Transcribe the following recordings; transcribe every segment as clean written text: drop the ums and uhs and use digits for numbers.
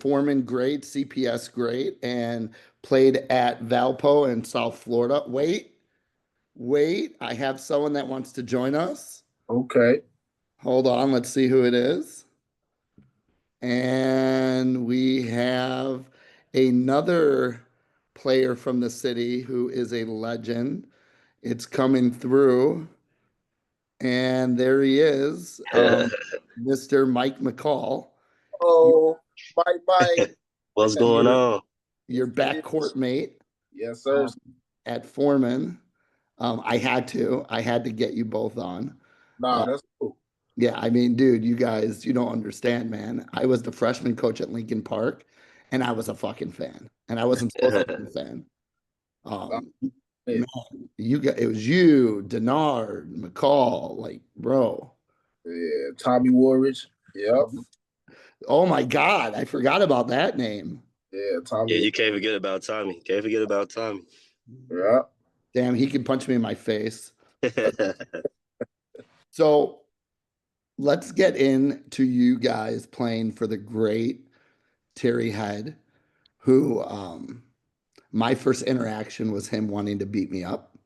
Foreman grade, CPS grade, and played at Valpo in South Florida. Wait, I have someone that wants to join us. Okay. Hold on, let's see who it is. And we have another player from the city who is a legend. It's coming through. And there he is, Mr. Mike McCall, Oh, bye. What's going your on? your backcourt mate Yes, sir. at Foreman. I had to get you both on. Nah, Uh, that's cool. yeah, I mean, dude, you guys, you don't understand, man. I was the freshman coach at Lincoln Park, and I was a fucking fan, and I wasn't supposed to be a fan. Nah, Um, yeah, man, it was you, Denard, McCall, like, bro. yeah, Tommy Warridge. Yep. Oh my God, I forgot about that name. Yeah, Yeah, Tommy. you can't forget about Tommy. Can't forget about Tommy. Yeah. Damn, he can punch me in my face. So let's get into you guys playing for the great Terry Head, who my first interaction was him wanting to beat me up.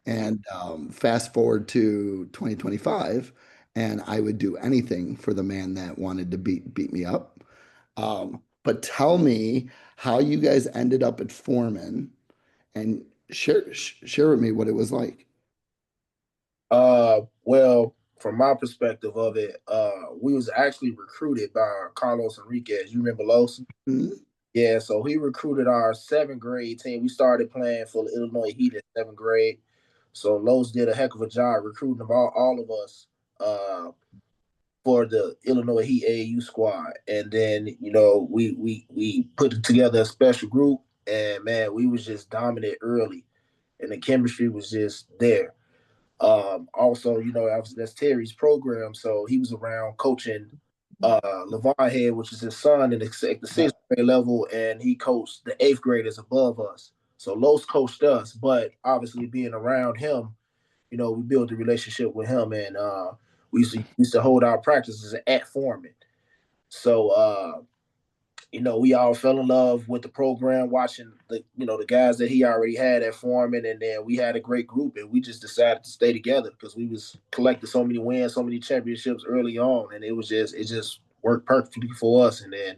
And fast forward to 2025, and I would do anything for the man that wanted to beat me up. But tell me how you guys ended up at Foreman and share with me what it was like. Well, from my perspective of it, we was actually recruited by Carlos Enriquez. You remember Los? Mhm. Yeah, so he recruited our seventh grade team. We started playing for the Illinois Heat in seventh grade. So Los did a heck of a job recruiting of all of us for the Illinois Heat AAU squad. And then, we put together a special group, and man, we was just dominant early. And the chemistry was just there. Also, that's Terry's program, so he was around coaching Lavonte Head, which is his son, at the sixth grade level, and he coached the eighth graders above us. So Los coached us, but obviously being around him, we built a relationship with him, and we used to hold our practices at Foreman. So we all fell in love with the program, watching the guys that he already had at Foreman, and then we had a great group, and we just decided to stay together because we was collecting so many wins, so many championships early on, and it just worked perfectly for us. And then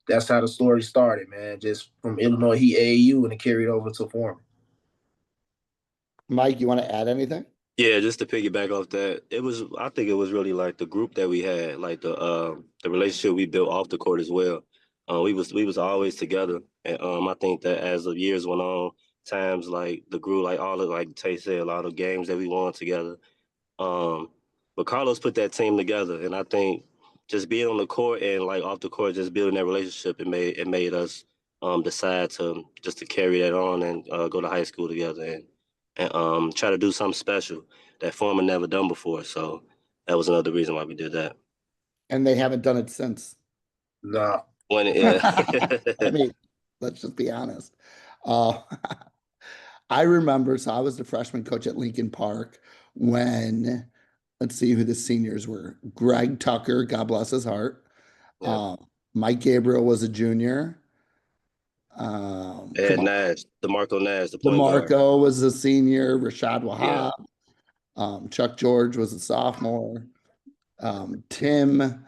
that's how the story started, man. Just from Illinois Heat AAU, and it carried over to Foreman. Mike, you want to add anything? Yeah, just to piggyback off that, I think it was really like the group that we had, like the relationship we built off the court as well. We was always together, and I think that as the years went on, times like the group, like all of, like Tay said, a lot of games that we won together. Um, but Carlos put that team together, and I think just being on the court and like off the court, just building that relationship, it made us decide to carry that on and go to high school together and try to do something special that Foreman never done before. So that was another reason why we did that. And they haven't done it since. Nah. When I mean, let's just be honest. Uh, I remember, so I was the freshman coach at Lincoln Park when, let's see who the seniors were. Greg Tucker, God bless his heart. yeah, Mike Gabriel was a junior. Come and on. Nash, DeMarco Nash, the point guard. DeMarco was a senior. Rashad Yeah, Wahab. Chuck George was a sophomore. Tim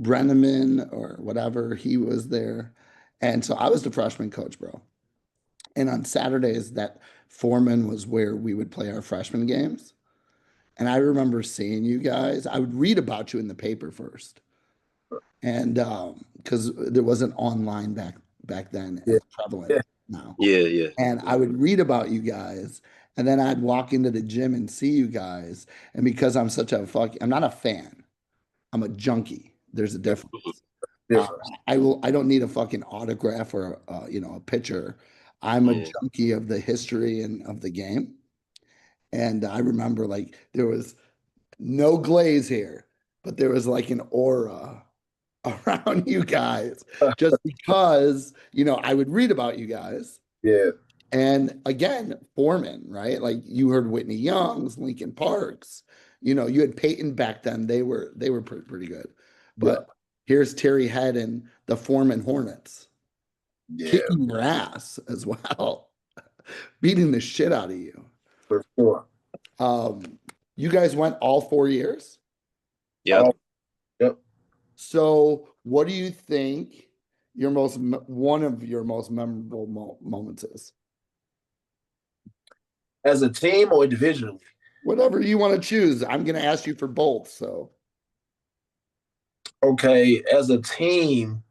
Brenneman or whatever, he was there. And so I was the freshman coach, bro. And on Saturdays, that Foreman was where we would play our freshman games. And I remember seeing you guys. I would read about you in the paper first. And because there wasn't online back then Yeah. as prevalent Yeah. now. yeah. And I would read about you guys. And then I'd walk into the gym and see you guys. And because I'm not a fan. I'm a junkie. There's a difference. Uh, Difference. I don't need a fucking autograph or a picture. I'm a Yeah. junkie of the history and of the game. And I remember like there was no glaze here, but there was like an aura around you guys just because, I would read about you guys. Yeah. And again, Foreman, right? Like you heard Whitney Young's, Lincoln Park's, you had Peyton back then. They were pretty good. Yeah. But here's Terry Head and the Foreman Hornets Yeah, kicking your ass as well, beating the shit out of you. for sure. You guys went all 4 years. Yep. Yep. So, what do you think one of your most memorable moments is? As a team or individually? Whatever you want to choose. I'm going to ask you for both. So, Okay, as a team,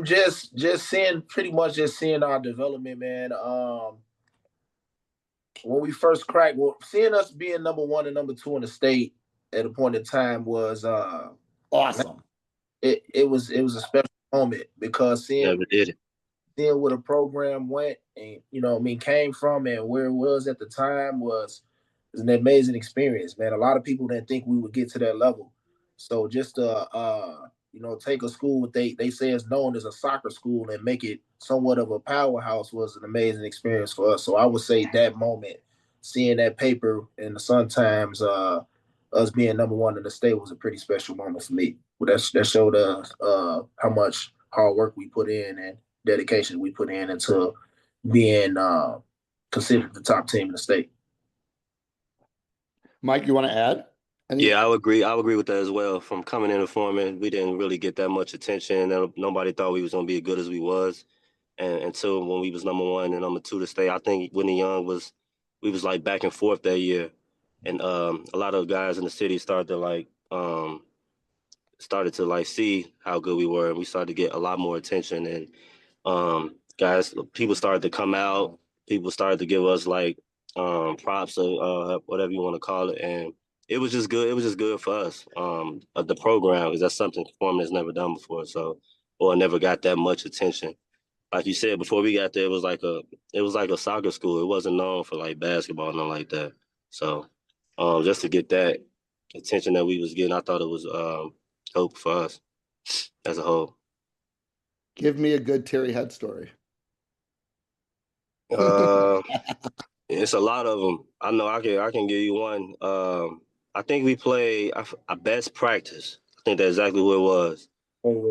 just seeing pretty much just seeing our development, man. When we first cracked, well, seeing us being number one and number two in the state at a point in time was awesome. it was a special moment because Never did it. seeing where the program went and came from and where it was at the time was an amazing experience, man. A lot of people didn't think we would get to that level. So just to take a school they say is known as a soccer school and make it somewhat of a powerhouse was an amazing experience for us. So I would say that moment, seeing that paper in the Sun Times, us being number one in the state was a pretty special moment for me. That showed us how much hard work we put in and dedication we put in into being considered the top team in the state. Mike, you want to add? Yeah, I would agree. I would agree with that as well. From coming in and forming, we didn't really get that much attention. Nobody thought we was gonna be as good as we was, and until when we was number one and number two to stay. I think Whitney Young we was like back and forth that year, and a lot of guys in the city started to like see how good we were, and we started to get a lot more attention. And people started to come out. People started to give us like props or whatever you want to call it, and it was just good. It was just good for us. The program, because that's something Foreman has never done before, or never got that much attention. Like you said before we got there, it was like a soccer school. It wasn't known for like basketball, nothing like that. So, just to get that attention that we was getting, I thought it was dope for us as a whole. Give me a good Terry Head story. It's a lot of them. I know I can give you one. I think we played a best practice. I think that's exactly what it was.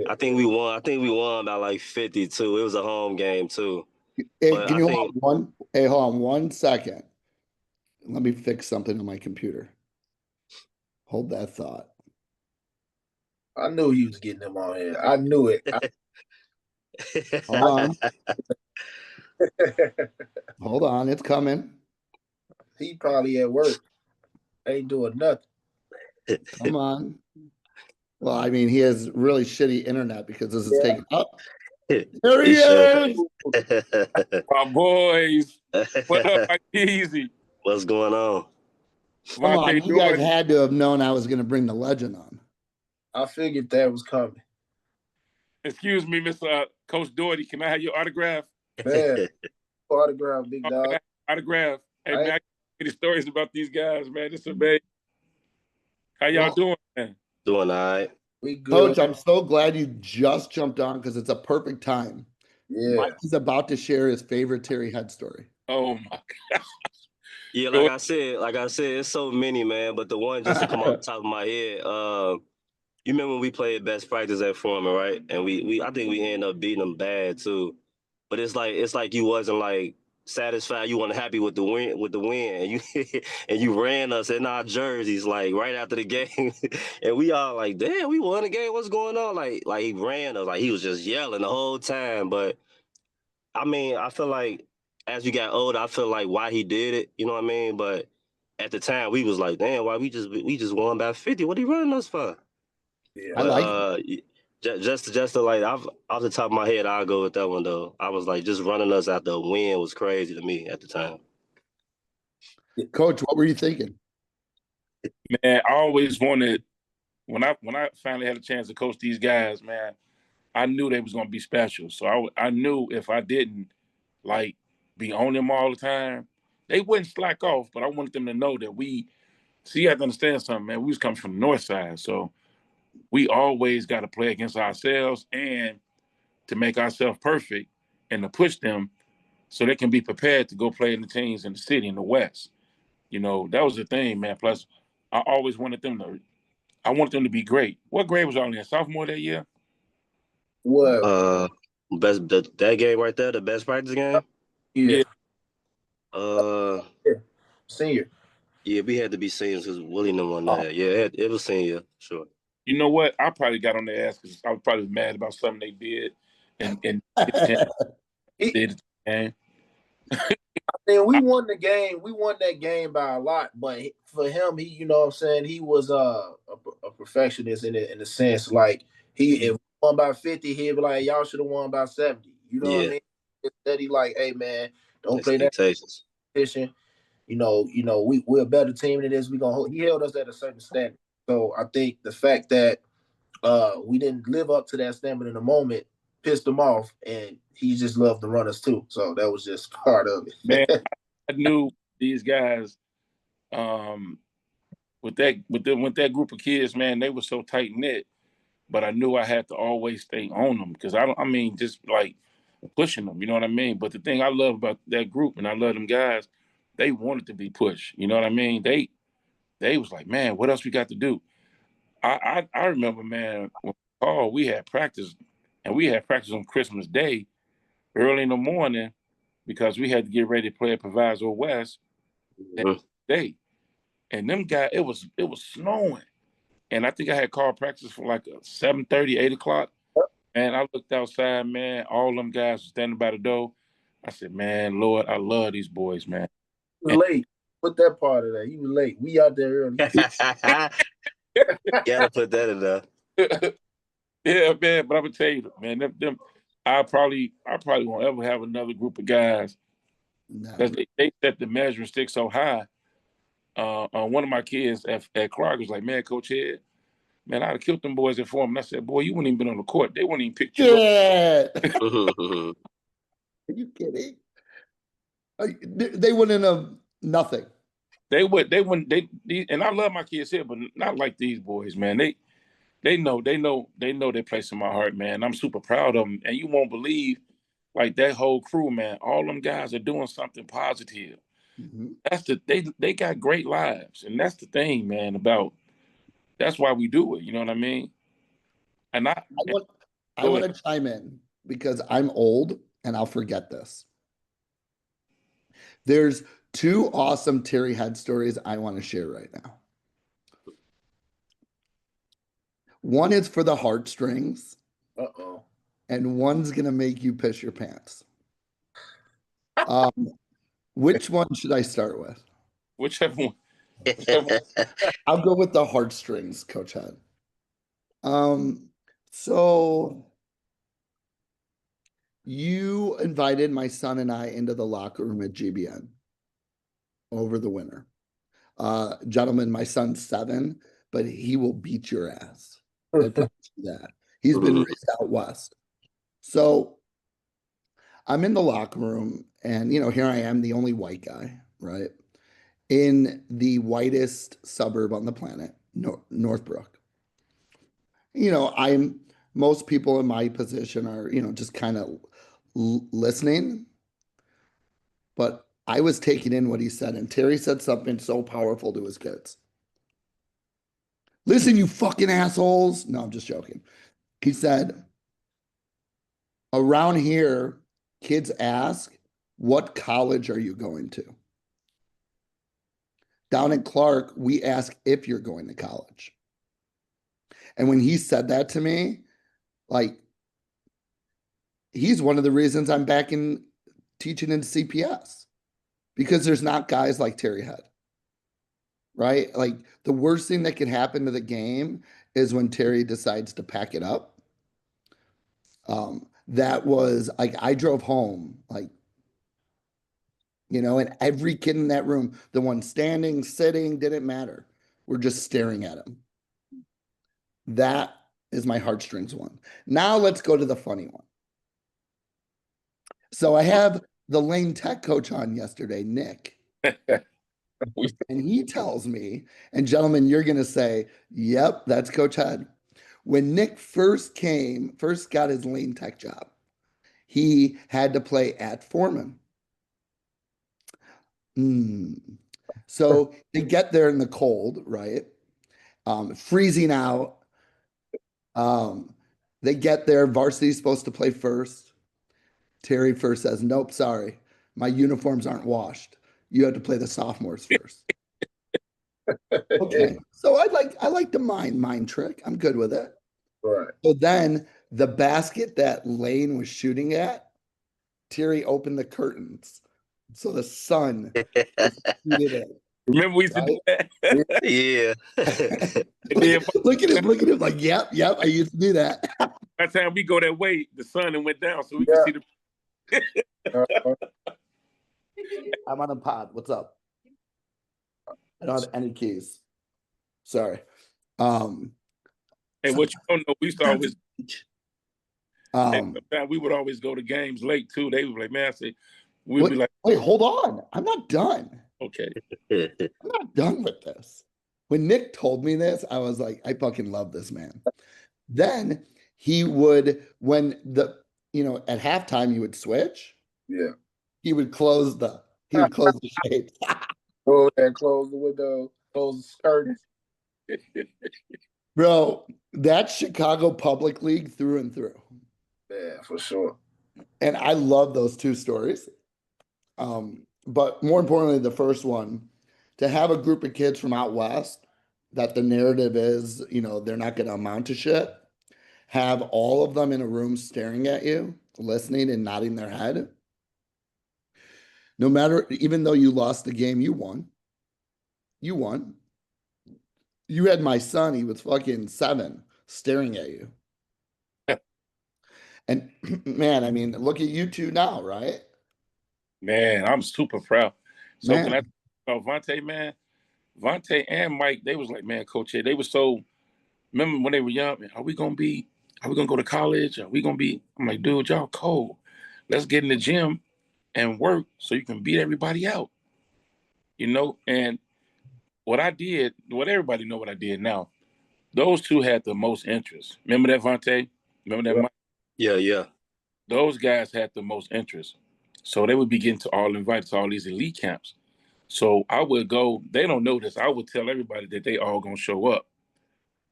I think we won. I think we won by like 52. It was a home game too. Hey, But can I you think hold on 1 second. Let me fix something on my computer. Hold that thought. I knew he was getting them on here. I knew it. Hold on. Hold on. It's coming. He probably at work. Ain't doing nothing. Come on. Well, I mean, he has really shitty internet because this is taking up. There he is. My boys. What up, Mike Easy? What's going on? Come on, Lavonte you guys Dority. had to have known I was going to bring the legend on. I figured that was coming. Excuse me, Mr. Coach Dority. Can I have your autograph? Man, autograph, big dog. Autograph. Hey, I man, I got any stories about these guys, man. This is amazing. How y'all doing, man? Doing all right. We good. Coach, I'm so glad you just jumped on because it's a perfect time. Yeah. Mike is about to share his favorite Terry Head story. Oh my God. Yeah, like I said, it's so many, man. But the one just to come off the top of my head, you remember when we played best practice at Foreman, right? And I think we ended up beating them bad too. But it's like you wasn't like satisfied. You weren't happy with the win, and you and you ran us in our jerseys like right after the game, and we all like, damn, we won the game. What's going on? Like he ran us, like he was just yelling the whole time. But I mean, I feel like as we got older, I feel like why he did it. You know what I mean? But at the time, we was like, damn, why we just won by 50? What he running us for? Yeah. I But like it. just to like off the top of my head, I'll go with that one though. I was like, just running us out the win was crazy to me at the time. Coach, what were you thinking? Man, I always wanted when I finally had a chance to coach these guys, man, I knew they was gonna be special. So I knew if I didn't like be on them all the time, they wouldn't slack off. But I wanted them to know that you have to understand something, man. We was coming from the north side, so we always got to play against ourselves and to make ourselves perfect and to push them so they can be prepared to go play in the teams in the city in the West. You know, that was the thing, man. Plus, I always wanted them to I wanted them to be great. What grade was y'all in? Sophomore that year? What? That game right there, the best practice game. Yeah. Yeah. Uh, Yeah. Senior. yeah, we had to be seniors because Willie didn't want Oh, that. Yeah, it was senior, sure. You know what? I probably got on their ass because I was probably mad about something they did and he, did it game. and we won the game. We won that game by a lot. But for him, he, you know what I'm saying, he was a perfectionist in the sense like if we won by 50, he'd be like, y'all should have won by 70. You know what I Yeah, mean? Instead, he like, hey man, don't play that expectations. position. We're a better team than this. He held us at a certain standard. So I think the fact that we didn't live up to that standard in the moment pissed him off, and he just loved to run us too. So that was just part of Man, it. I knew these guys with that group of kids, man, they were so tight knit. But I knew I had to always stay on them because I mean, just like pushing them, you know what I mean? But the thing I love about that group and I love them guys, they wanted to be pushed. You know what I mean? They was like, man, what else we got to do? I remember, man, when we had practice, and we had practice on Christmas Day early in the morning because we had to get ready to play at Proviso West that Mhm. day. And them guys, it was snowing. And I think I had called practice for like 7:30, 8 o'clock. And I looked outside, man, all them guys were standing by the door. I said, man, Lord, I love these boys, man. He was And late. Put that part of that. He was late. We out there early. Gotta put that in there. yeah, man, but I'm gonna tell you, man, them I probably won't ever have another group of guys because Never. they set the measuring stick so high. One of my kids at Clark was like, man, Coach Head, man, I'd have killed them boys at Foreman. I said, boy, you wouldn't even been on the court. They wouldn't even pick you up. Yeah. Are you kidding? They wouldn't have nothing. They wouldn't, and I love my kids here, but not like these boys, man. They know their place in my heart, man. I'm super proud of them. And you won't believe, like that whole crew, man, all them guys are doing something positive. Mhm. They got great lives. And that's the thing, man, that's why we do it. You know what I mean? And I I want I go want ahead. to chime in because I'm old and I'll forget this. There's two awesome Terry Head stories I want to share right now. One is for the heartstrings, Uh-oh. and one's gonna make you piss your pants. Um, which one should I start with? Whichever one. Whichever one. I'll go with the heartstrings, Coach Head. Um, so you invited my son and I into the locker room at GBN over the winter. Gentlemen, my son's 7, but he will beat your ass. I promise you that. He's been raised out west. So I'm in the locker room, and here I am, the only white guy, right? In the whitest suburb on the planet, Northbrook. I'm most people in my position are, just kind of listening, but I was taking in what he said, and Terry said something so powerful to his kids. Listen, you fucking assholes. No, I'm just joking. He said, around here, kids ask, what college are you going to? Down in Clark, we ask if you're going to college. And when he said that to me, like, he's one of the reasons I'm back in teaching in CPS because there's not guys like Terry Head, right? Like, the worst thing that could happen to the game is when Terry decides to pack it up. That was like, I drove home, like, and every kid in that room, the one standing, sitting, didn't matter. We're just staring at him. That is my heartstrings one. Now let's go to the funny one. So I have the Lane Tech coach on yesterday, Nick. And he tells me, and gentlemen, you're going to say, yep, that's Coach Head. When Nick first got his Lane Tech job, he had to play at FOREMAN. So they get there in the cold, right? freezing out. They get there. Varsity's supposed to play first. Terry first says, "Nope, sorry, my uniforms aren't washed. You have to play the sophomores first." Okay, so I like the mind trick. I'm good with it. Right. So then the basket that Lane was shooting at, Terry opened the curtains, so the sun shooted it. Remember we used to do Right? that? Yeah. And then Look at him, like, yep, I used to do that. by the time we go that way, the sun and went down, so we could Yeah. see the. I'm on a pod. What's up? I don't have any keys. Sorry. And what you don't know, we used to always. Um, Sometimes we would always go to games late too. They would be like, man, I say, we'd be like, wait, hold on. I'm not done. okay. I'm not done with this. When Nick told me this, I was like, I fucking love this man. Then he would, when at halftime, you would switch. Yeah. He would close the shades. Go and close the window, close the curtains. Bro, that's Chicago Public League through and through. Yeah, for sure. And I love those two stories. But more importantly, the first one, to have a group of kids from out west that the narrative is, they're not going to amount to shit, have all of them in a room staring at you, listening and nodding their head. No matter, even though you lost the game, you won. You won. You had my son, he was fucking 7, staring at you. And man, I mean, look at you two now, right? Man, I'm super proud. So Man. can I talk about Vontae, man? Vontae and Mike, they was like, man, Coach, they were so. Remember when they were young? Man, are we gonna go to college? Are we gonna be? I'm like, dude, y'all cold. Let's get in the gym and work so you can beat everybody out. And what I did, what everybody know what I did now. Those two had the most interest. Remember that, Vontae? Remember that, Mike? Yeah. Those guys had the most interest. So they would be getting to all invited to all these elite camps. So I would go, they don't know this. I would tell everybody that they all gonna show up.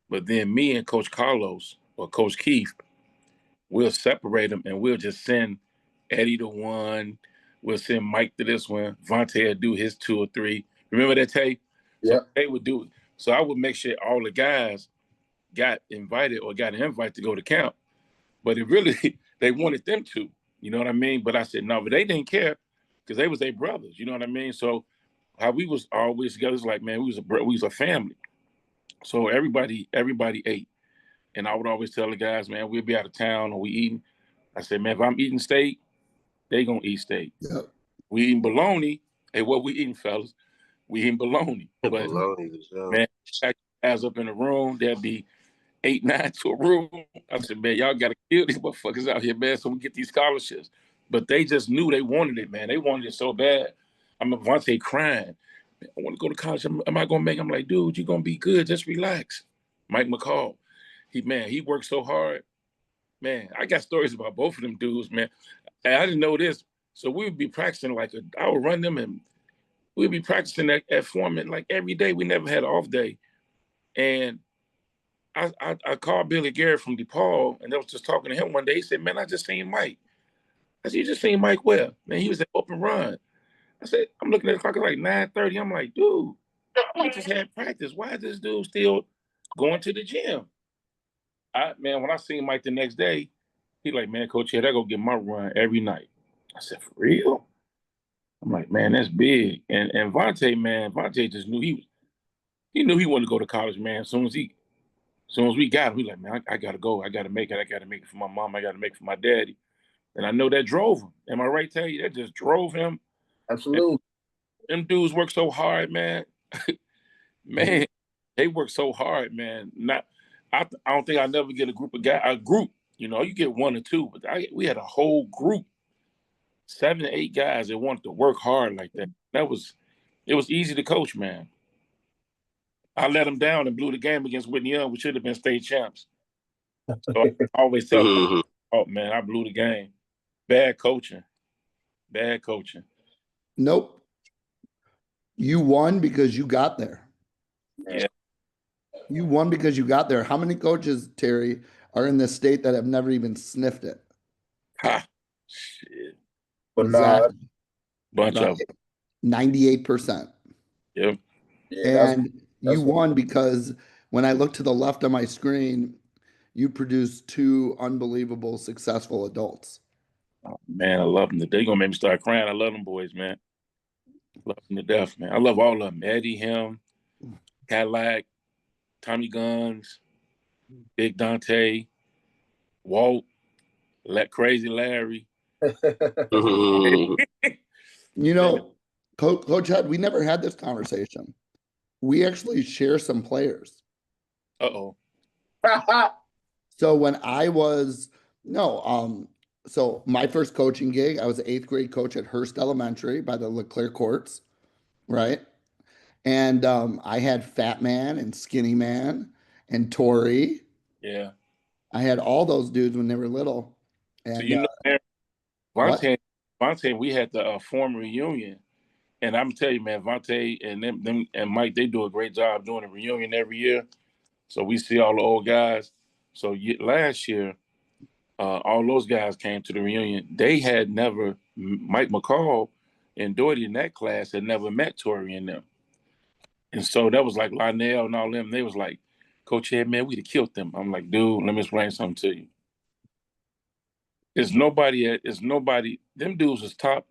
But then me and Coach Carlos or Coach Keith, we'll separate them and we'll just send Eddie to one. We'll send Mike to this one. Vontae will do his 2 or 3. Remember that tape? So Yeah. they would do it. So I would make sure all the guys got invited or got an invite to go to camp. But it really, they wanted them to, you know what I mean? But I said, no, but they didn't care because they was their brothers, you know what I mean? So how we was always together is like, man, we was a family. So everybody ate. And I would always tell the guys, man, we'll be out of town or we eating. I said, man, if I'm eating steak, they gonna eat steak. Yep. We eating bologna. Hey, what we eating, fellas? We eating bologna. But Bologna, man, guys up in the room, there'd be 8, 9 to a room. I said, man, y'all gotta kill these motherfuckers out here, man, so we get these scholarships. But they just knew they wanted it, man. They wanted it so bad. I'm Vontae crying. I want to go to college. Am I gonna make? I'm like, dude, you're gonna be good. Just relax. Mike McCall. He worked so hard. Man, I got stories about both of them dudes, man. And I didn't know this. So we would be practicing I would run them and we'd be practicing at FOREMAN like every day. We never had an off day. And I called Billy Garrett from DePaul and I was just talking to him one day. He said, man, I just seen Mike. I said, you just seen Mike where? Man, he was at Open Run. I said, I'm looking at the clock at like 9:30. I'm like, dude, we just had practice. Why is this dude still going to the gym? When I seen Mike the next day, he like, man, Coach, I go get my run every night. I said, for real? I'm like, man, that's big. And Vontae just knew he knew he wanted to go to college, man. As soon as we got him, he like, man, I gotta go. I gotta make it. I gotta make it for my mom. I gotta make it for my daddy. And I know that drove him. Am I right, Tay? That just drove him. Absolutely. And them dudes work so hard, man. Man, they work so hard, man. I don't think I'll never get a group. You get 1 or 2, but we had a whole group, 7 to 8 guys that wanted to work hard like that. It was easy to coach, man. I let them down and blew the game against Whitney Young. We should have been state champs. So I always tell them, oh man, I blew the game. Bad coaching. Bad coaching. Nope. You won because you got there. Yeah. You won because you got there. How many coaches, Terry, are in this state that have never even sniffed it? Ha. Shit. But Exactly. Bunch of 98%. Yep. yeah, And you that's what, won because when I look to the left of my screen, you produced two unbelievable, successful adults. Oh, man, I love them. They're gonna make me start crying. I love them boys, man. Love them to death, man. I love all of them. Eddie, him, Cadillac, Tommy Guns, Big Dante, Walt, Crazy Larry. Mhm. You know, Coach Head, we never had this conversation. We actually share some players. Uh-oh. So when I was no, so my first coaching gig, I was an eighth grade coach at Hearst Elementary by the Leclerc Courts, right? And I had Fat Man and Skinny Man and Tori. Yeah. I had all those dudes when they were little. So And you know, Aaron, what? Vontae, we had the former reunion, and I'm telling you, man, Vontae and them and Mike, they do a great job doing a reunion every year. So we see all the old guys. So last year, all those guys came to the reunion. They had never Mike McCall and Dority in that class had never met Tori and them, and so that was like Lionel and all them. They was like, Coach Ed, man, we'd have killed them. I'm like, dude, let me explain something to you. It's nobody. It's nobody. Them dudes was top.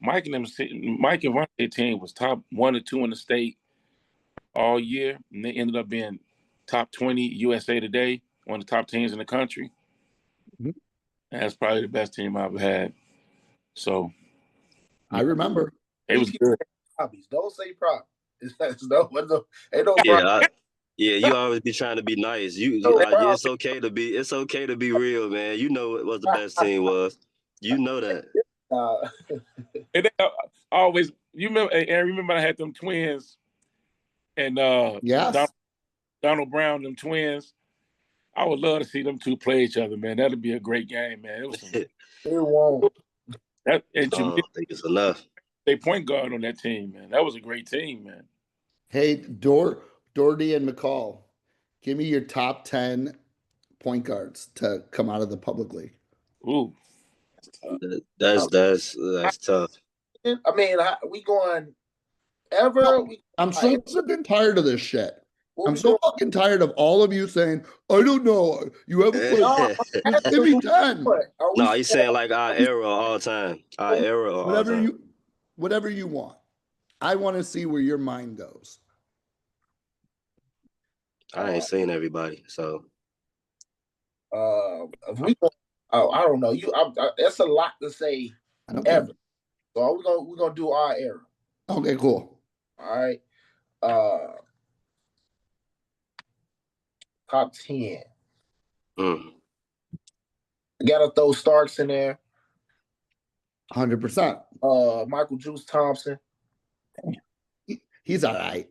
Mike and Vontae team was top 1 or 2 in the state all year, and they ended up being top 20 USA Today, one of the top teams in the country. Mhm. That's probably the best team I've ever had. So I remember. it was good. hobbies. Don't say prop. It's no, ain't no prop. Yeah, you always be trying to be nice. No Yeah, prop. it's okay to be real, man. You know what the best team was. You know that. And they always, you remember, hey, Aaron, remember I had them twins and Yes. Donald Brown, them twins. I would love to see them two play each other, man. That'd be a great game, man. It was some, It won't. that and I Jamil, don't think it's enough. they point guard on that team, man. That was a great team, man. Hey, Doherty and McCall, give me your top 10 point guards to come out of the public league. Ooh, That's tough. I mean, we going ever? I'm so sick and tired of this shit. What I'm we so doing? fucking tired of all of you saying, I don't know. You have a question. No, I'm Just give asking me who 10. Are we No, he's saying like our era all time. Our era all Whatever time. you want. I want to see where your mind goes. I ain't seen everybody, so if we I don't know. That's a lot to say I don't ever. care. So we're gonna do our era. Okay, cool. All right. Top 10. mm. Gotta throw Starks in there. 100%. Michael Juice Thompson. He's all right.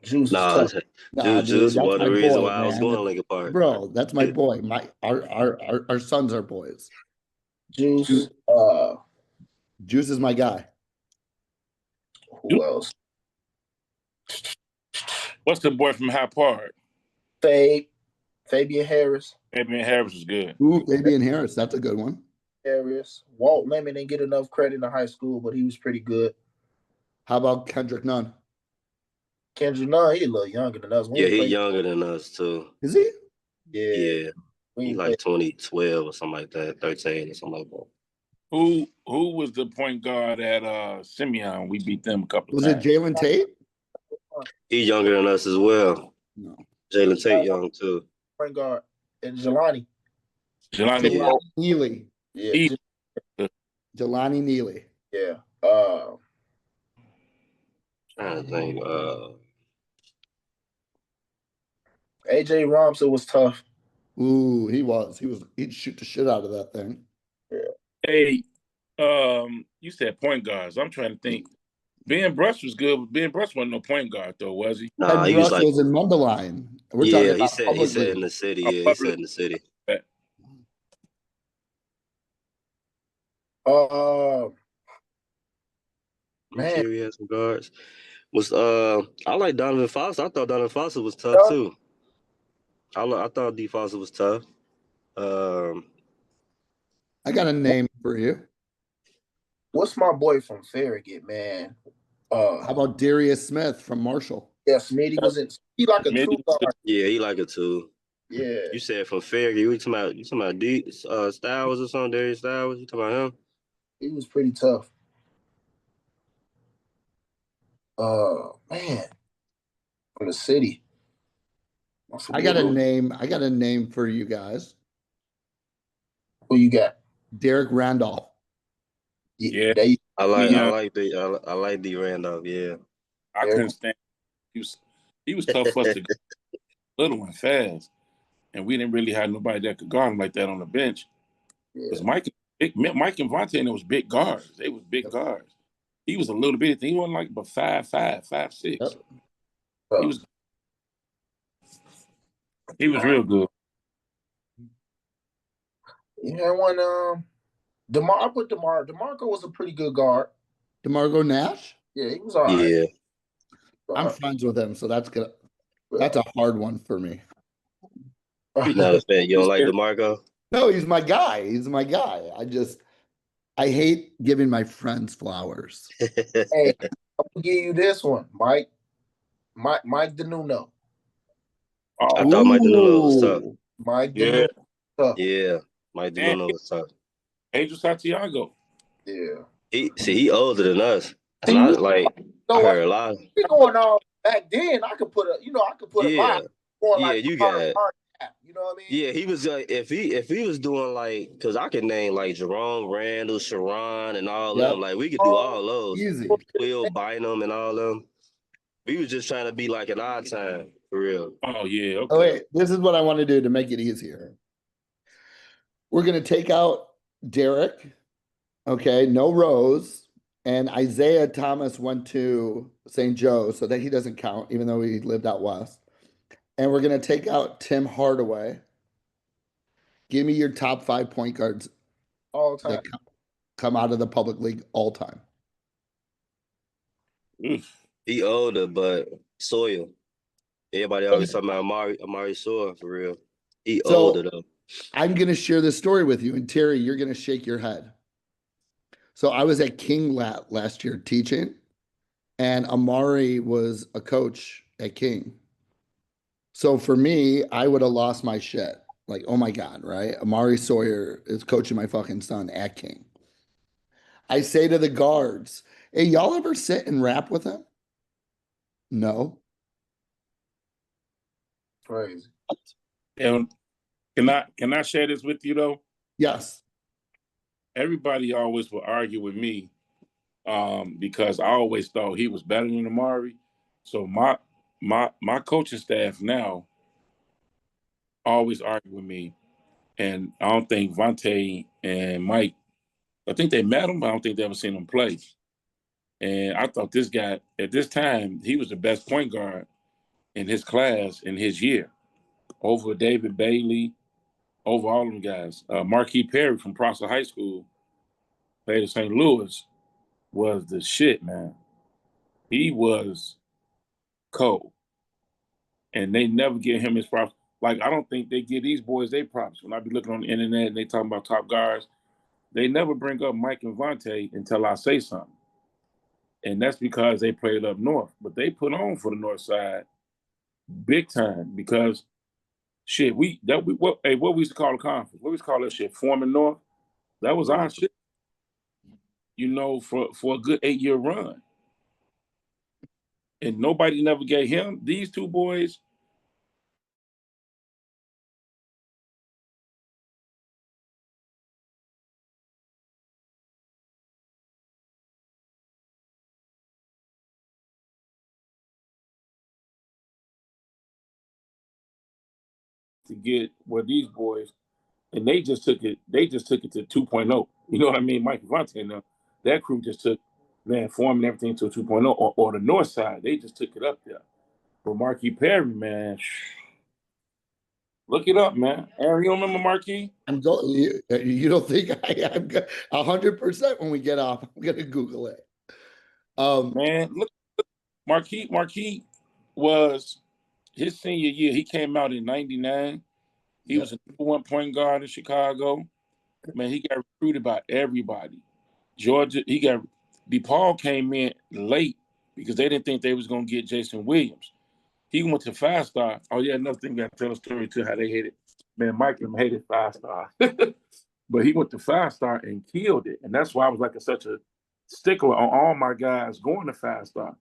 Juice is Nah, tough. Nah, dude, Juice that's was my the reason boy, why I was going man. Lincoln Park. Bro, that's my boy. Our sons are boys. Juice. Juice is my guy. Who else? what's the boy from High Park? Fabian Harris. Fabian Harris was good. Ooh, Fabian Harris. That's a good one. Harris. Walt Lemon didn't get enough credit in high school, but he was pretty good. How about Kendrick Nunn? Kendrick Nunn, he a little younger than us. Yeah, he younger than us too. Is he? Yeah, we he ain't like play. 2012 or something like that, 13 or something like that. Who was the point guard at Simeon? We beat them a couple of Was it times. Jalen Tate? He younger than us as well. No. Jalen Tate young too. Point guard and Jelani. Jelani Yeah. Neely. Yeah. Jelani Neely. Yeah. I think AJ Robinson was tough. Ooh, he'd shoot the shit out of that thing. Yeah. Hey, you said point guards. I'm trying to think. Ben Brush was good, but Ben Brush wasn't no point guard though, was he? nah, Ben he was Brush like was in Mundelein. We're talking yeah, about he public said in league. the city. Yeah, he said in the city. Man. Terry had some guards. Was I like Donovan Foster. I thought Donovan Foster was tough too. I thought D Foster was tough. Um, I got a name for you. What's my boy from Farragut, man? How about Darius Smith from Marshall? Yeah, Smitty was in. He like a two guard. yeah, he like it too. Yeah, You said from Fairview. You talking about D Styles or something? Darius Styles? You talking about him? he was pretty tough. Man, from the city. I got a name. I got a name for you guys. Who you got? Derek Randolph. Yeah. I like the Randolph. Yeah, I couldn't stand. He was tough for us to go little and fast, and we didn't really have nobody that could guard him like that on the bench. Because Mike and Vontae and was big guards. They was big guards. He was a little bit. He wasn't like but 5'5", 5'6". Yep. He was real good. You had one. I put DeMar. DeMarco was a pretty good guard. DeMarco Nash. Yeah, he was all right. yeah. I'm friends with him, so that's good. That's a hard one for me. You're not a fan. You don't like DeMarco? No, he's my guy. He's my guy. I hate giving my friends flowers. Hey, I'll give you this one, Mike DeNuno. I thought Mike DeNuno was tough. Mike DeNuno. Yeah, Mike DeNuno was tough. Angel Santiago. Yeah. He older than us. And I heard a lot. Going on back then, I could put a vibe. You got it. You know what I mean? Yeah, he was if he was doing because I could name like Jerome Randall, Sharon, and all them. Like we could do all those. Easy. Will Bynum and all them. We was just trying to be like an odd time for real. Oh yeah. Okay. Oh wait, this is what I want to do to make it easier. We're gonna take out Derek. Okay, no Rose. And Isaiah Thomas went to St. Joe, so that he doesn't count, even though he lived out west. And we're going to take out Tim Hardaway. Give me your top 5 point guards all time that come out of the public league all time. He older, but Sawyer. Everybody always talking about Amari Sawyer for real. He older though. I'm going to share this story with you, and Terry, you're going to shake your head. So I was at King last year teaching, and Amari was a coach at King. So for me, I would have lost my shit. Like, oh my God, right? Amari Sawyer is coaching my fucking son at King. I say to the guards, hey, y'all ever sit and rap with him? No. Crazy. And can I share this with you though? Yes. Everybody always will argue with me because I always thought he was better than Amari. So my coaching staff now always argue with me, and I don't think Vontae and Mike. I think they met him, but I don't think they ever seen him play. And I thought this guy at this time he was the best point guard in his class in his year, over David Bailey, over all them guys. Marquis Perry from Prosser High School, played at St. Louis, was the shit, man. He was cold. And they never give him his props. Like, I don't think they give these boys their props. When I be looking on the internet and they talking about top guards, they never bring up Mike and Vontae until I say something. And that's because they played up north. But they put on for the north side big time because shit, what we used to call the conference? What we used to call that shit? Foreman North? That was our shit. You know, for a good 8-year run. And nobody never gave him, these two boys, to get where these boys, and they just took it to 2.0. You know what I mean? Mike Vontae and them, that crew just took, man, forming everything to a 2.0, or the north side, they just took it up there. But Marquis Perry, man, look it up, man. Aaron, you don't remember Marquis? You don't think I'm 100% when we get off? I'm gonna Google it. Man, look Marquis was his senior year. He came out in '99. He was a #1 point guard in Chicago. Man, he got recruited by everybody. Georgia, DePaul came in late because they didn't think they was gonna get Jason Williams. He went to 5-star. Oh yeah, another thing, got to tell a story too how they hated. Man, Mike and them hated 5-star, but he went to 5-star and killed it, and that's why I was like such a stickler on all my guys going to 5-star.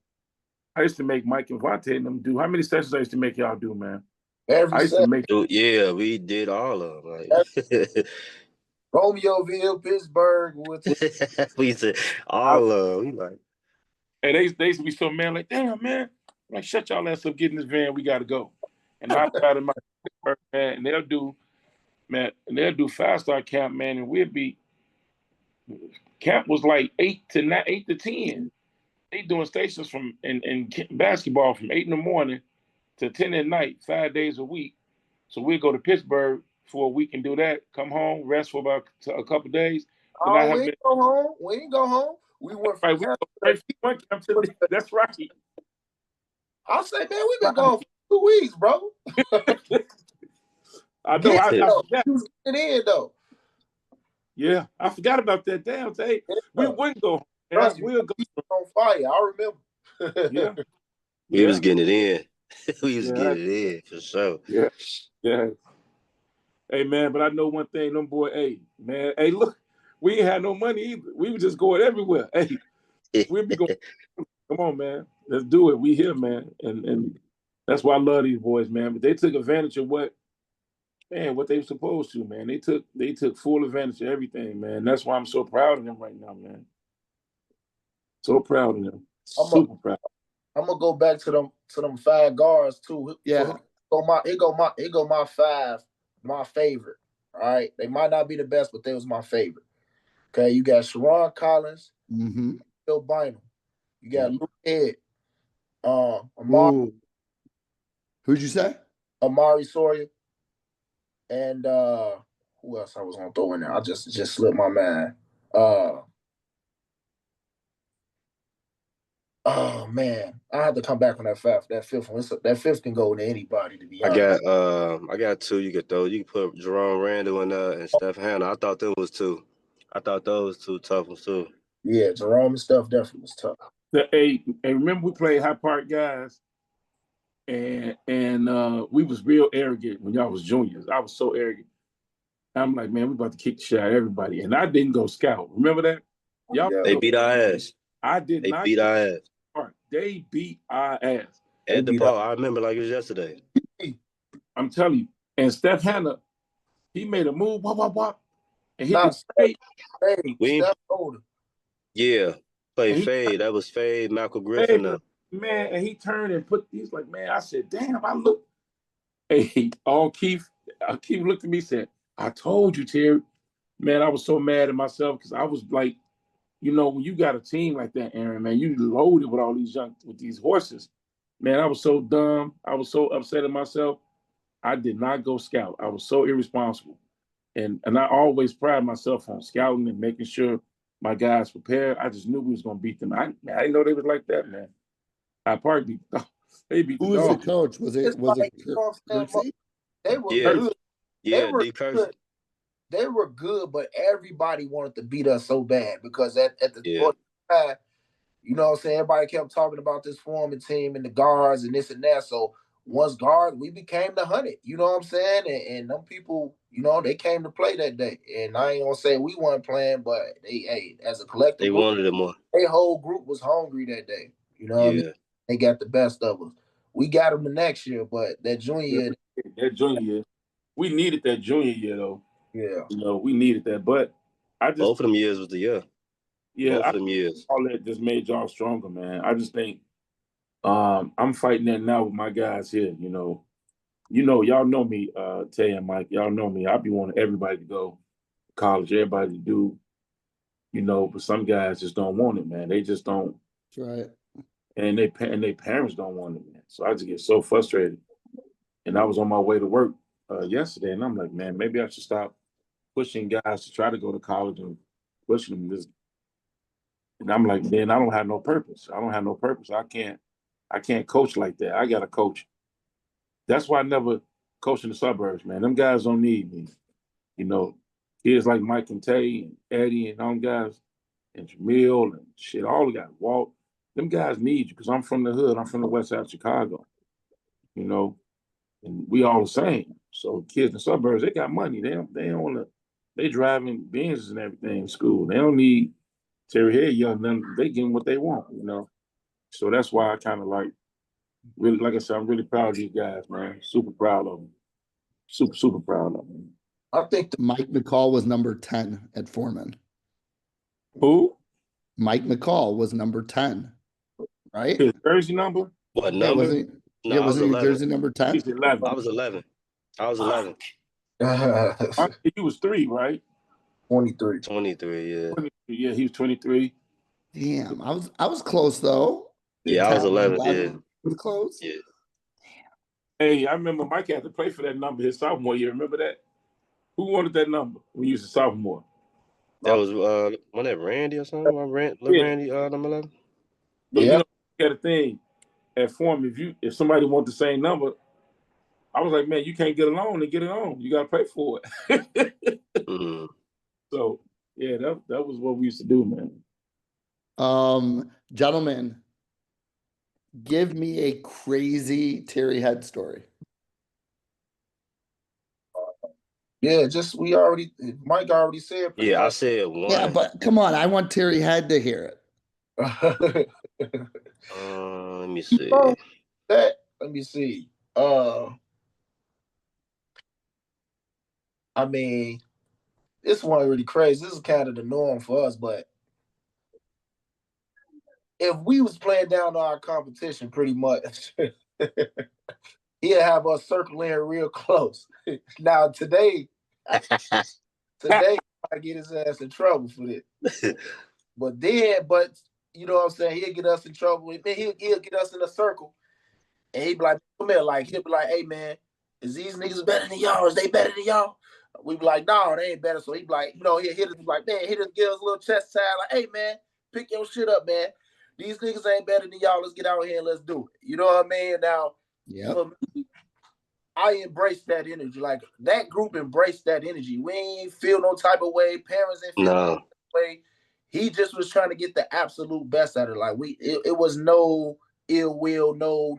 I used to make Mike and Vontae and them do. How many sessions I used to make y'all do, man? Every I used to set. make. Dude, yeah, we did all of them. Like Romeoville, Pittsburgh. we said I, all of them. We like, and they used to be so mad, like, damn, man, I'm like, shut y'all ass up, get in this van, we gotta go. And I got in my man, and they'll do 5-star camp, man, and we'd be camp was like 8 to 10. They doing stations from in basketball from 8 in the morning to 10 at night, 5 days a week. So we'd go to Pittsburgh for a week and do that, come home, rest for about a couple of days. Then I Oh, have we been ain't go home. We ain't go home. We went from right. We go straight from one camp to the, that's right. I say, man, we been gone for 2 weeks, bro. I know. I forgot. You was getting in though. Yeah, I forgot about that. Damn, hey, we wouldn't go. And I will go. On fire. I remember. Yeah, we was yeah, getting it in. We was yeah, getting it in for sure. yeah, yeah. Hey man, but I know one thing, them boy. Hey man, hey look, we ain't had no money either. We were just going everywhere. Hey, we'll be going. Come on, man, let's do it. We here, man, and that's why I love these boys, man. But they took advantage of what they were supposed to, man. They took full advantage of everything, man. That's why I'm so proud of them right now, man. So proud of them. Super proud. I'm gonna go back to them 5 guards too. Yeah. So it go my 5, my favorite. All right. They might not be the best, but they was my favorite. Okay, you got Sharon Collins, Phil Bynum. You got Luke Ed, Who'd you say? Amari Sawyer, and who else I was gonna throw in there? I just slipped my mind. Oh man, I have to come back on that fifth one. That fifth can go to anybody, to be honest. I got 2 you could throw. You could put Jerome Randall in there and Steph Hannah. I thought there was 2. I thought those 2 tough ones too. Yeah, Jerome and Steph definitely was tough. Hey, remember we played High Park guys, and we was real arrogant when y'all was juniors. I was so arrogant. I'm like, man, we about to kick the shit out of everybody, and I didn't go scout. Remember that? Y'all, They beat our ass. I did They not. beat our ass. They beat our ass. At DePaul, I remember like it was yesterday. I'm telling you. And Steph Hannah, he made a move, and hit Not the Steph older. Yeah, played Fade. That was Fade, Malcolm Griffin. Man, and he turned and he's like, man, I said, damn, I look. Hey, Keith looked at me and said, I told you, Terry. Man, I was so mad at myself because I was like, when you got a team like that, Aaron, man, you loaded with these horses. Man, I was so dumb. I was so upset at myself. I did not go scout. I was so irresponsible. And I always pride myself on scouting and making sure my guys prepared. I just knew we was gonna beat them. I didn't know they was like that, man. I probably they beat Who the was the dog. coach? Was it Kersey? They were good. Yeah, D. Kersey. They were good, but everybody wanted to beat us so bad because at the time, you know what I'm saying, everybody kept talking about this Foreman team and the guards and this and that. So once guards, we became the 100. You know what I'm saying? And them people, they came to play that day. And I ain't gonna say we weren't playing, but as a collective they group, wanted it more. their whole group was hungry that day. You know what I mean? They got the best of us. We got them the next year, but that junior year, we needed that junior year though. Yeah. We needed that. But I just both of them years was the year. Yeah, both of them years. All that just made y'all stronger, man. I just think I'm fighting that now with my guys here. Y'all know me, Tay and Mike. Y'all know me. I be wanting everybody to go to college, everybody to do, but some guys just don't want it, man. They just don't. That's right. And they parents don't want it, man. So I just get so frustrated. And I was on my way to work yesterday, and I'm like, man, maybe I should stop pushing guys to try to go to college and pushing them. And I'm like, then I don't have no purpose. I don't have no purpose. I can't I can't coach like that. I got to coach. That's why I never coach in the suburbs, man. Them guys don't need me. You know, kids like Mike and Tay and Eddie and all them guys and Jamil and shit, all the guys, Walt, them guys need you because I'm from the hood. I'm from the west side of Chicago, you know, and we all the same. So kids in the suburbs, they got money. They don't want to, they driving Benzes and everything in school. They don't need Terry Head young, them, they getting what they want, you know. So that's why I kind of like, really, like I said, I'm really proud of these guys, man. Super proud of them. Super proud of them. I think Mike McCall was number 10 at Foreman. Who? Mike McCall was number 10, right? His jersey number? What Yeah, number? wasn't he? No, Yeah, I was wasn't he 11. jersey number 10? He's 11. I was 11. I was 11. He was 3, right? 23. 23, yeah. 23, yeah, he was 23. Damn, I was close though. Yeah, I was 10, 11, 11, yeah. was close. Yeah. Hey, I remember Mike had to play for that number his sophomore year. Remember that? Who wanted that number when he was a sophomore? That was wasn't that Randy or something? Yeah. Randy, number 11? But Yeah. you know, you got a thing at Form. If somebody wants the same number, I was like, man, you can't get a loan and get it on. You got to pay for it. Mm-hmm. So yeah, that was what we used to do, man. Gentlemen, give me a crazy Terry Head story. Yeah, just Mike already said pretty Yeah, I much. said 1. Yeah, but come on, I want Terry Head to hear it. Let me see. Let me see. I mean, this one really crazy. This is kind of the norm for us, but if we was playing down to our competition pretty much, he'd have us circling real close. Now today I get his ass in trouble for this. But you know what I'm saying, he'll get us in trouble. Then he'll get us in a circle. And he'd be like, come here, he'll be like, hey man, is these niggas better than y'all? Is they better than y'all? We be like, no, they ain't better. So he'd be like, he'll hit us like, man, he'll just give us a little chest tap, like, hey man, pick your shit up, man. These niggas ain't better than y'all. Let's get out here and let's do it. You know what I mean? Now, for me, I embrace that energy. Like that group embraced that energy. We ain't feel no type of way. Parents ain't feel no type of way. He just was trying to get the absolute best out of it. Like it was no ill will, no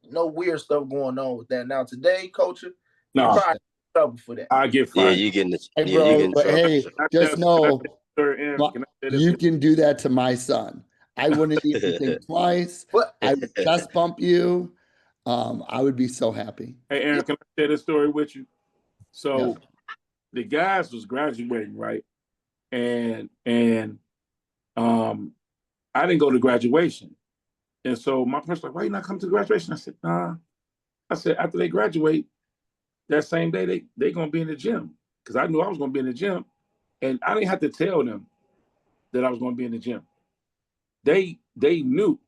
weird stuff going on with that. Now today, culture, you probably in trouble for that. I get Yeah, fired. you getting it. Hey, Yeah, bro, you getting but trouble. hey, just know you can do that to my son. I wouldn't even think twice. I would chest bump you. I would be so happy. Hey, Aaron, can I share this story with you? So the guys was graduating, right? And I didn't go to graduation. And so my person's like, why you not come to graduation? I said, nah. I said, after they graduate, that same day, they going to be in the gym. Because I knew I was going to be in the gym. And I didn't have to tell them that I was going to be in the gym. They knew.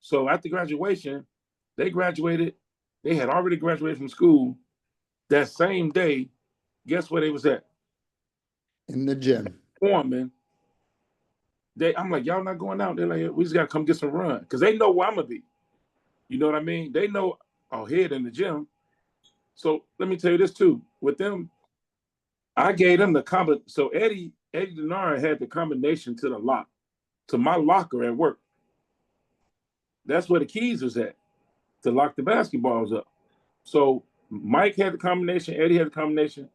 So after graduation, they graduated. They had already graduated from school. That same day, guess where they was at? In the gym. Foreman. I'm like, y'all not going out. They're like, we just got to come get some run. Because they know where I'm going to be. You know what I mean? They know I'll head in the gym. So let me tell you this too. With them, I gave them the combination. So Eddie Denara had the combination to the lock, to my locker at work. That's where the keys was at, to lock the basketballs up. So Mike had the combination, Eddie had the combination,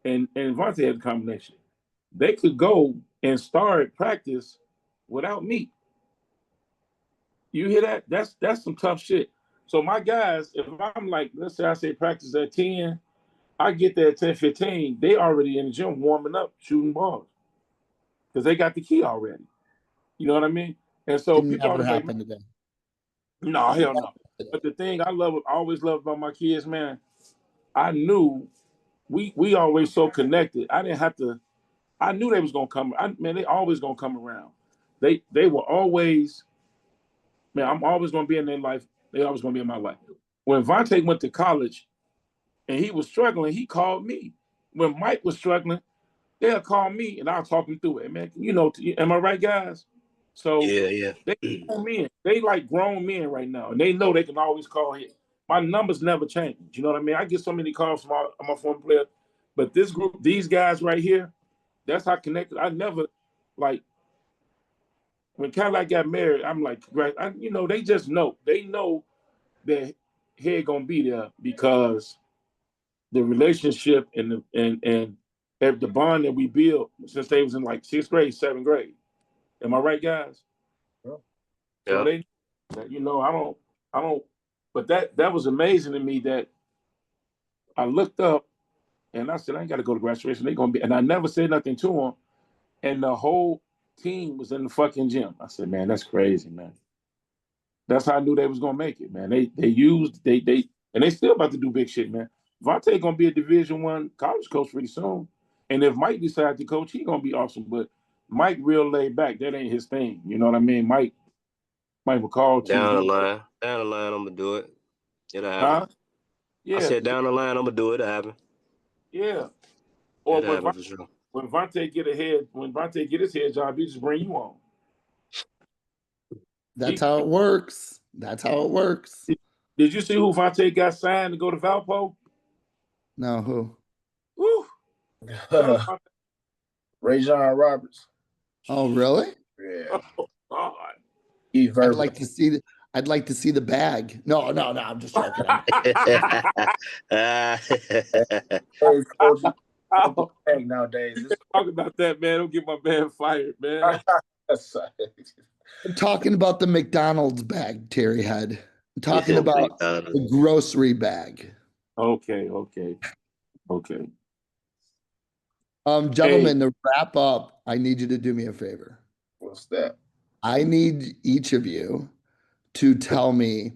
and Lavonte had the combination. They could go and start practice without me. You hear that? That's some tough shit. So my guys, if I'm like, let's say I say practice at 10, I get there at 10:15, they already in the gym warming up, shooting balls. Because they got the key already. You know what I mean? And so Didn't people never always happen like, today. no, hell no. But the thing I always love about my kids, man, I knew we always so connected. I didn't have to, I knew they was gonna come. They always gonna come around. They were always, man, I'm always gonna be in their life. They always gonna be in my life. When Vontae went to college and he was struggling, he called me. When Mike was struggling, they'll call me and I'll talk him through it, man. You know, am I right, guys? So Yeah. they grown men. They like grown men right now, and they know they can always call him. My numbers never change. You know what I mean? I get so many calls from my former players, but this group, these guys right here, that's how connected. I never like when Cadillac got married. I'm like, you know, they just know. They know that head gonna be there because the relationship and the bond that we built since they was in like 6th grade, 7th grade. Am I right, guys? So Yeah. they, you know, I don't. But that was amazing to me that I looked up and I said I ain't got to go to graduation. They gonna be, and I never said nothing to them. And the whole team was in the fucking gym. I said, man, that's crazy, man. That's how I knew they was gonna make it, man. They and they still about to do big shit, man. Vontae gonna be a Division I college coach pretty soon. And if Mike decides to coach, he gonna be awesome. But Mike real laid back. That ain't his thing. You know what I mean? Mike McCall too. Down the line, I'm gonna do it. It'll happen. Huh? I Yeah, said down the line, I'm gonna do it. It'll happen. yeah. Or It'll happen for sure. when Vontae get his head job, he just bring you on. That's how it works. That's how it works. Did you see who Vontae got signed to go to Valpo? No, who? Woo! Ray John Roberts. Oh, really? Yeah. Oh, God. I'd like to see the. I'd like to see the bag. No. I'm just joking. Hey, coach, nowadays. Talk about that, man. Don't get my man fired, man. I'm talking about the McDonald's bag, Terry had. I'm talking about the grocery bag. Okay. Gentlemen, to wrap up, I need you to do me a favor. What's that? I need each of you to tell me.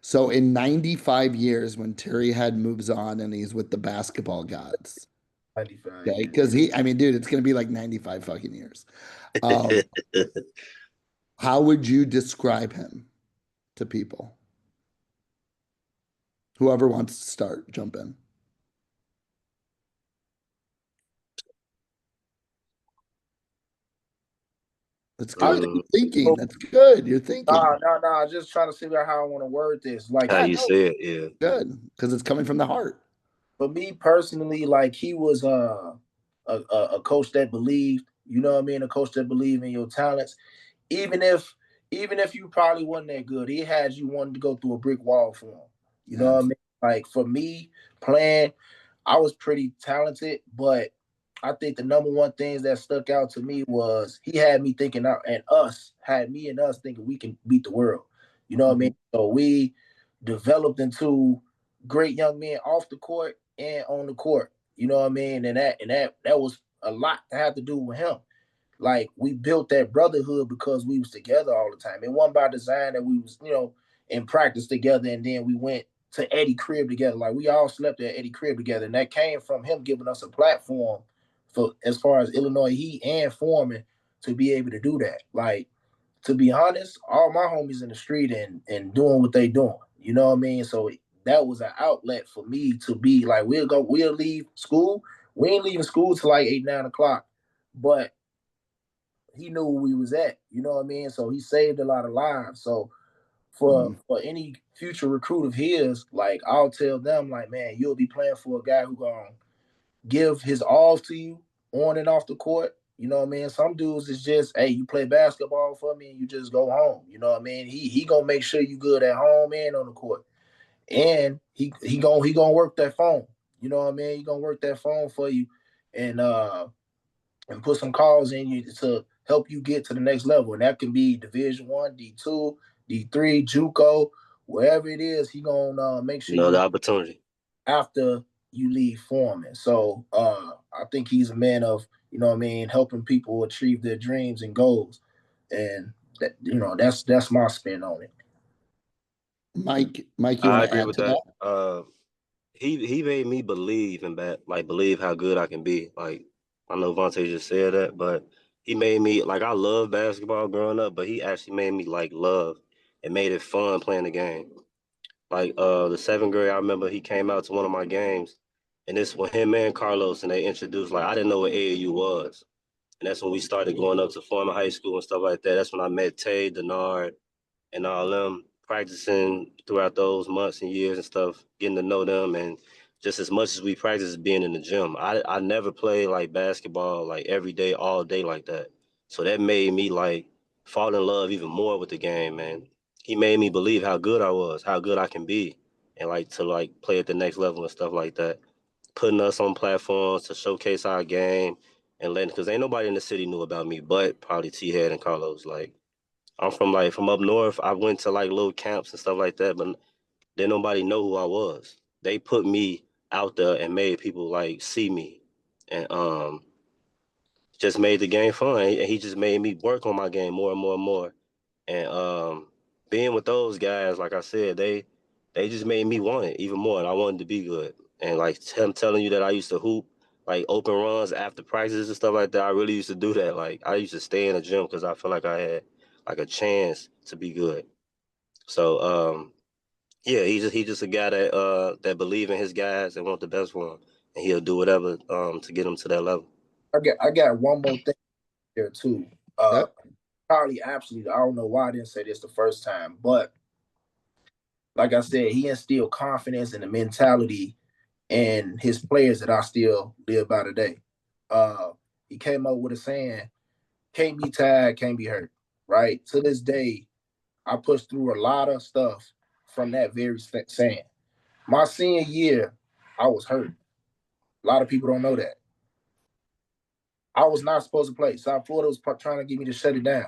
So in 95 years, when Terry Head moves on and he's with the basketball gods, 95. okay? Because dude, it's gonna be like 95 fucking years. How would you describe him to people? Whoever wants to start, jump in. That's good. You're thinking. That's good. You're thinking. No. Just trying to figure out how I want to word this. Like how you say it, yeah. Good, because it's coming from the heart. For me personally, like he was a coach that believed, you know what I mean, a coach that believed in your talents. Even if you probably wasn't that good, he had you wanting to go through a brick wall for him. You know what I mean? Like for me, playing, I was pretty talented, but I think the number one things that stuck out to me was he had me thinking, me and us thinking we can beat the world. You know what I mean? So we developed into great young men off the court and on the court. You know what I mean? And that was a lot to have to do with him. Like we built that brotherhood because we was together all the time. It wasn't by design that we was, in practice together and then we went to Eddie crib together. Like we all slept at Eddie crib together. And that came from him giving us a platform for as far as Illinois Heat and Foreman to be able to do that. Like, to be honest, all my homies in the street and doing what they doing. You know what I mean? So that was an outlet for me to be like, we'll leave school. We ain't leaving school till like 8, 9 o'clock. But he knew where we was at. You know what I mean? So he saved a lot of lives. So for any future recruit of his, like I'll tell them, like, man, you'll be playing for a guy who gonna give his all to you on and off the court. You know what I mean? Some dudes is just, hey, you play basketball for me and you just go home. You know what I mean? He gonna make sure you good at home and on the court. And he gonna work that phone. You know what I mean? He gonna work that phone for you and put some calls in you to help you get to the next level. And that can be Division I, D2, D3, JUCO, wherever it is, he gonna make sure the opportunity after you leave Foreman. So I think he's a man of, you know what I mean, helping people achieve their dreams and goals. And that, that's my spin on it. Mike, you want to add to that? He made me believe in believe how good I can be. Like I know Vontae just said that, but he made me I love basketball growing up, but he actually made me love and made it fun playing the game. Like the 7th grade, I remember he came out to one of my games, and this when him and Carlos and they introduced I didn't know what AAU was. And that's when we started going up to Foreman High School and stuff like that. That's when I met Tay, Denard, and all them, practicing throughout those months and years and stuff, getting to know them. And just as much as we practice being in the gym, I never played like basketball like every day, all day like that. So that made me like fall in love even more with the game, man. He made me believe how good I was, how good I can be, and like to like play at the next level and stuff like that. Putting us on platforms to showcase our game and letting, because ain't nobody in the city knew about me but probably T Head and Carlos. Like I'm from up north. I went to like little camps and stuff like that, but then nobody know who I was. They put me out there and made people like see me, and just made the game fun. And he just made me work on my game more and more and more. And being with those guys, like I said, they just made me want it even more, and I wanted to be good. And like him telling you that I used to hoop like open runs after practices and stuff like that, I really used to do that. Like I used to stay in the gym because I felt like I had like a chance to be good. So yeah, he just a guy that believe in his guys and want the best for him, and he'll do whatever to get him to that level. I got one more thing there too. Yep. Probably absolutely. I don't know why I didn't say this the first time, but like I said, he instilled confidence and the mentality in his players that I still live by today. He came up with a saying, "Can't be tired, can't be hurt." Right to this day, I pushed through a lot of stuff from that very saying. My senior year, I was hurt. A lot of people don't know that. I was not supposed to play. South Florida was trying to get me to shut it down.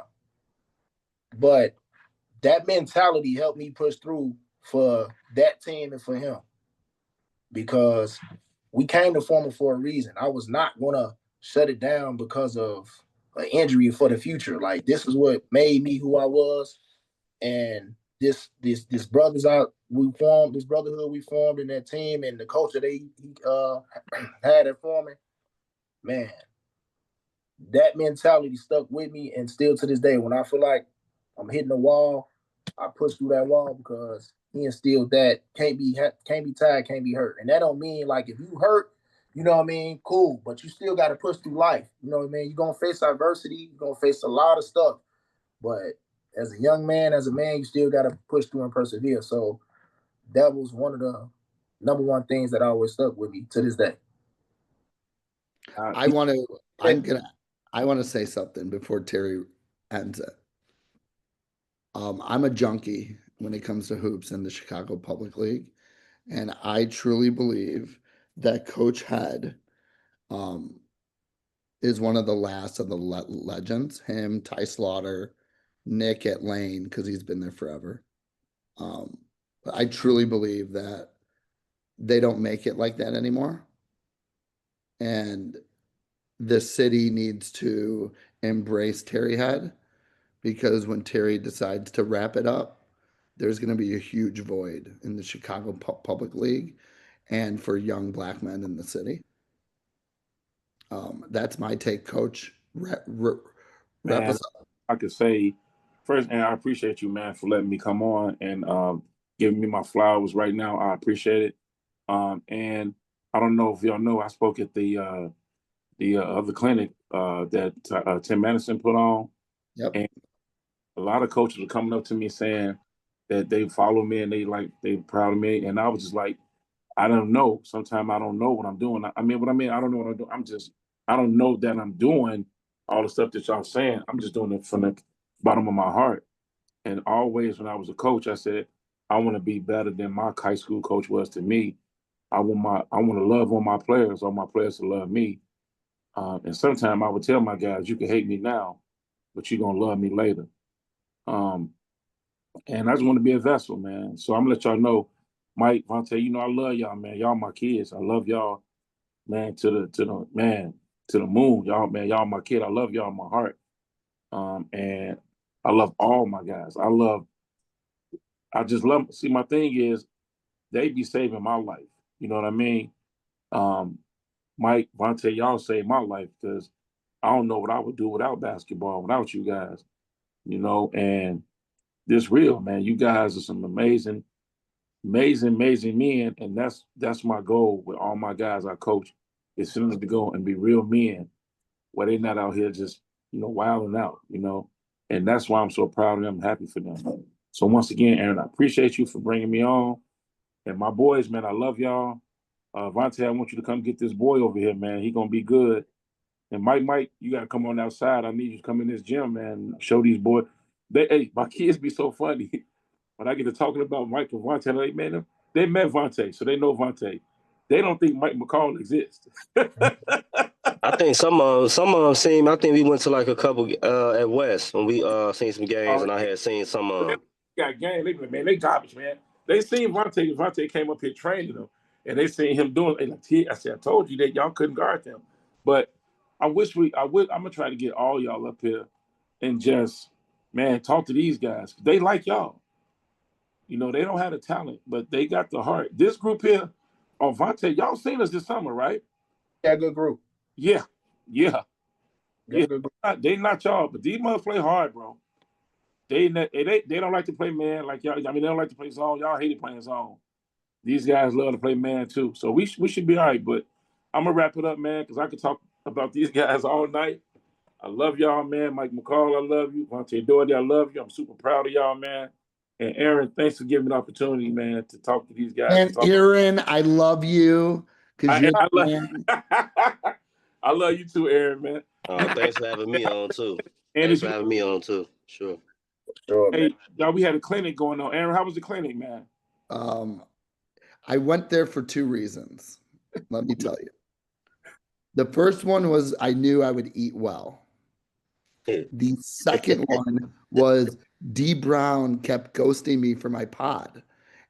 But that mentality helped me push through for that team and for him because we came to Foreman for a reason. I was not going to shut it down because of an injury for the future. Like this is what made me who I was, and this brothers out we formed, this brotherhood we formed in that team, and the culture they had at Foreman, man, that mentality stuck with me, and still to this day, when I feel like I'm hitting the wall, I push through that wall because he instilled that can't be tired, can't be hurt, and that don't mean like if you hurt, you know what I mean, cool, but you still got to push through life. You know what I mean? You're gonna face adversity, you're gonna face a lot of stuff, but as a young man, as a man, you still got to push through and persevere. So that was one of the number one things that always stuck with me to this day. I want to. I'm gonna. I want to say something before Terry ends it. I'm a junkie when it comes to hoops in the Chicago Public League, and I truly believe that Coach Head um, is one of the last of the legends. Him, Ty Slaughter, Nick at Lane, because he's been there forever. But I truly believe that they don't make it like that anymore, and the city needs to embrace Terry Head because when Terry decides to wrap it up, there's going to be a huge void in the Chicago Public League and for young black men in the city. That's my take, Coach. Wrap Man, us up. I could say first, and I appreciate you, man, for letting me come on and giving me my flowers right now. I appreciate it. And I don't know if y'all know, I spoke at the other clinic that Tim Madison put on, Yep. and a lot of coaches were coming up to me saying that they follow me and they proud of me, and I was just like, I don't know. Sometimes I don't know what I'm doing. What I mean, I don't know what I'm doing. I don't know that I'm doing all the stuff that y'all saying. I'm just doing it from the bottom of my heart. And always when I was a coach, I said, I want to be better than my high school coach was to me. I want to love on my players, all my players to love me. And sometimes I would tell my guys, you can hate me now, but you're gonna love me later. Um, and I just want to be a vessel, man. So I'm gonna let y'all know, Mike, Vontae, I love y'all, man. Y'all my kids. I love y'all, man, to the moon. Y'all, man, y'all my kid. I love y'all in my heart. And I love all my guys. I just love, see, my thing is they be saving my life. You know what I mean? Um, Mike, Vontae, y'all saved my life because I don't know what I would do without basketball, without you guys, and this real, man. You guys are some amazing, amazing, amazing men. And that's my goal with all my guys I coach is for them to go and be real men where they're not out here just, wilding out, and that's why I'm so proud of them, happy for them. So once again, Aaron, I appreciate you for bringing me on. And my boys, man, I love y'all. Vontae, I want you to come get this boy over here, man. He gonna be good. And Mike, you gotta come on outside. I need you to come in this gym, man. Show these boys. My kids be so funny. When I get to talking about Mike and Vontae, like, man, they met Vontae, so they know Vontae. They don't think Mike McCall exists. I think some of them seen. I think we went to like a couple at West when we seen some games, and I had seen some. Got game. They like, man, they garbage, man. They seen Vontae. Vontae came up here training them, and they seen him doing. And I said, I told you that y'all couldn't guard them. But I wish I'm gonna try to get all y'all up here and just, man, talk to these guys. They like y'all. They don't have the talent, but they got the heart. This group here, Vontae, y'all seen us this summer, right? Yeah, good group. Yeah. Good group. They not y'all, but these motherfuckers play hard, bro. They don't like to play man like y'all. I mean, they don't like to play zone. Y'all hate playing zone. These guys love to play man too. So we should be all right. But I'm gonna wrap it up, man, because I could talk about these guys all night. I love y'all, man. Mike McCall, I love you. Lavonte Dority, I love you. I'm super proud of y'all, man. And Aaron, thanks for giving me the opportunity, man, to talk to these guys. And Aaron, I love you because you're I love you too, Aaron, man. Thanks for having me on too. Sure. Hey, y'all, we had a clinic going on. Aaron, how was the clinic, man? I went there for 2 reasons. Let me tell you. The first one was I knew I would eat well. The second one was D Brown kept ghosting me for my pod,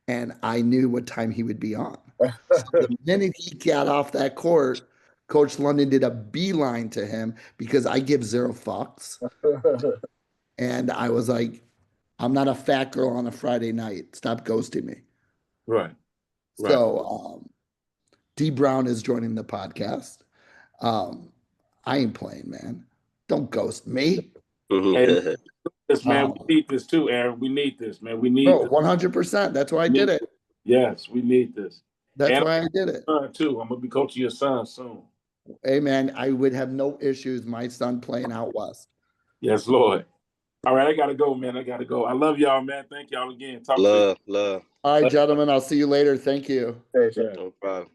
and I knew what time he would be on. So the minute he got off that court, Coach London did a beeline to him because I give 0 fucks. And I was like, I'm not a fat girl on a Friday night. Stop ghosting me. Right. So D Brown is joining the podcast. I ain't playing, man. Don't ghost me. Hey, this, man, we need this too, Aaron. We need this, man. We need 100%. That's why I did it. Yes, we need this. That's why I did it. Too. I'm gonna be coaching your son soon. Hey, man, I would have no issues. My son playing out west. Yes, Lord. All right, I gotta go, man. I love y'all, man. Thank y'all again. Love. All right, gentlemen. I'll see you later. Thank you. Sure. No problem.